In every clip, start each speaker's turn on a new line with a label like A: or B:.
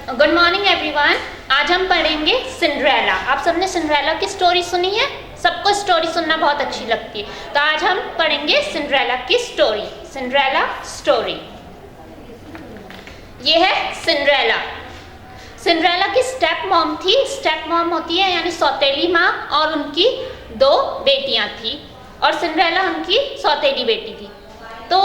A: Good morning everyone. आज हम पढ़ेंगे सिंड्रेला। आप सबने सिंड्रेला की स्टोरी सुनी है? सबको स्टोरी सुनना बहुत अच्छी लगती है, तो आज हम पढ़ेंगे सिंड्रेला की स्टोरी। सिंड्रेला स्टोरी ये है सिंड्रेला। सिंड्रेला की स्टेप मॉम थी। स्टेप मॉम होती है यानी सौतेली माँ, और उनकी 2 बेटियां थी, और सिंड्रेला उनकी सौतेली बेटी थी। तो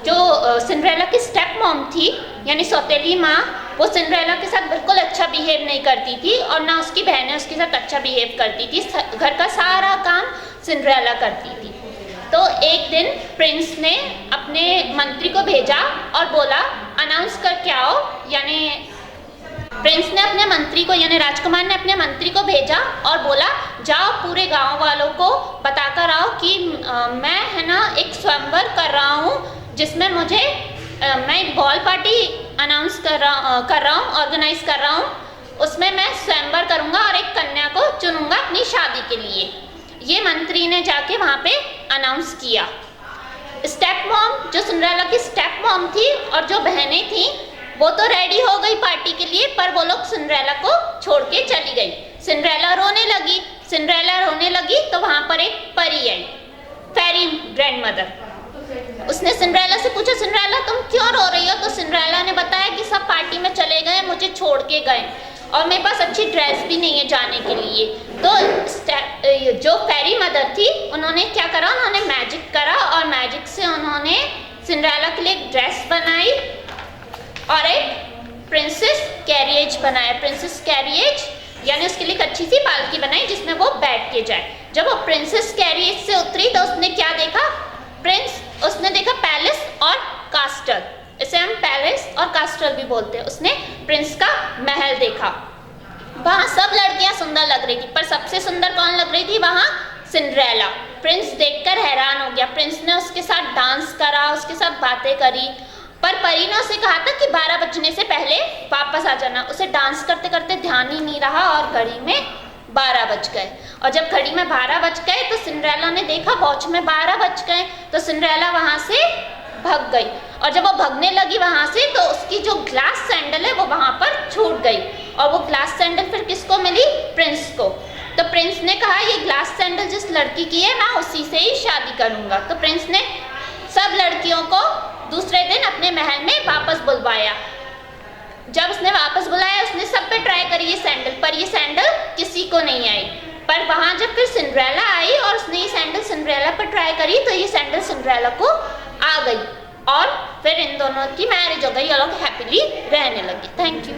A: जो सिंड्रेला की स्टेप मॉम थी यानी सौतेली माँ, वो सिंड्रेला के साथ बिल्कुल अच्छा बिहेव नहीं करती थी, और ना उसकी बहनें उसके साथ अच्छा बिहेव करती थी। घर का सारा काम सिंड्रेला करती थी। तो एक दिन प्रिंस ने अपने मंत्री को भेजा और बोला अनाउंस करके आओ, यानी प्रिंस ने अपने मंत्री को यानी राजकुमार ने अपने मंत्री को भेजा और बोला जाओ पूरे गांव वालों को बताकर आओ कि मैं है ना एक स्वयंवर कर रहा हूँ, जिसमें मुझे मैं एक बॉल पार्टी अनाउंस कर रहा हूँ, ऑर्गेनाइज कर रहा हूँ। उसमें मैं स्वयंवर करूँगा और एक कन्या को चुनूंगा अपनी शादी के लिए। ये मंत्री ने जाके वहाँ पे अनाउंस किया। स्टेप मॉम, जो सिंड्रेला की स्टेप मॉम थी और जो बहनें थी, वो तो रेडी हो गई पार्टी के लिए, पर वो लोग सिंड्रेला को छोड़ के चली गई। सिंड्रेला रोने लगी। सिंड्रेला रोने लगी तो वहाँ पर एक परी आई, फेरी ग्रैंडमदर। उसने सिंड्रेला से पूछा सिंड्रेला तुम क्यों रो रही हो? तो सिंड्रेला ने बताया कि सब पार्टी में चले गए, मुझे छोड़ के गए, और मेरे पास अच्छी ड्रेस भी नहीं है जाने के लिए। तो जो फेरी मदर थी उन्होंने क्या करा, उन्होंने मैजिक करा, और मैजिक से उन्होंने सिंड्रेला के लिए एक ड्रेस बनाई और एक प्रिंसेस कैरिएज बनाया। प्रिंसेस कैरिएज यानी उसके लिए एक अच्छी सी पालकी बनाई जिसमें वो बैठ के जाए। जब वो प्रिंसेस कैरिएज से उतरी तो उसने क्या देखा? उसने देखा पैलेस और कास्टल। इसे हम पैलेस और कास्टल भी बोलते हैं। उसने प्रिंस का महल देखा। वहां सब लड़कियां सुंदर लग रही थी, पर सबसे सुंदर कौन लग रही थी? वहां सिंड्रेला। प्रिंस देखकर हैरान हो गया। प्रिंस ने उसके साथ डांस करा, उसके साथ बातें करी, पर परी ने उसे कहा था कि 12 बजने से पहले वापस आ जाना। उसे डांस करते करते ध्यान ही नहीं रहा और घड़ी में 12 बज गए। और जब घड़ी में 12 बज गए तो सिंड्रेला ने देखा वॉच में 12 बज गए, तो सिंड्रेला वहां से भाग गई। और जब वो भागने लगी वहां से तो उसकी जो ग्लास सैंडल है वो वहां पर छूट गई, और वो ग्लास सैंडल फिर किसको मिली? प्रिंस को। तो प्रिंस ने कहा ये ग्लास सैंडल जिस लड़की की है मैं उसी से ही शादी करूंगा। तो प्रिंस ने सब लड़कियों को दूसरे दिन अपने महल में वापस बुलवाया। जब उसने वापस बुलाया उसने सब पे ट्राई करी ये सैंडल, पर ये सैंडल किसी को नहीं आई। पर वहां जब फिर सिंड्रेला आई और उसने ये सैंडल सिंड्रेला पर ट्राई करी तो ये सैंडल सिंड्रेला को आ गई, और फिर इन दोनों की मैरिज हो गई। ये लोग हैप्पीली रहने लगी। Thank you.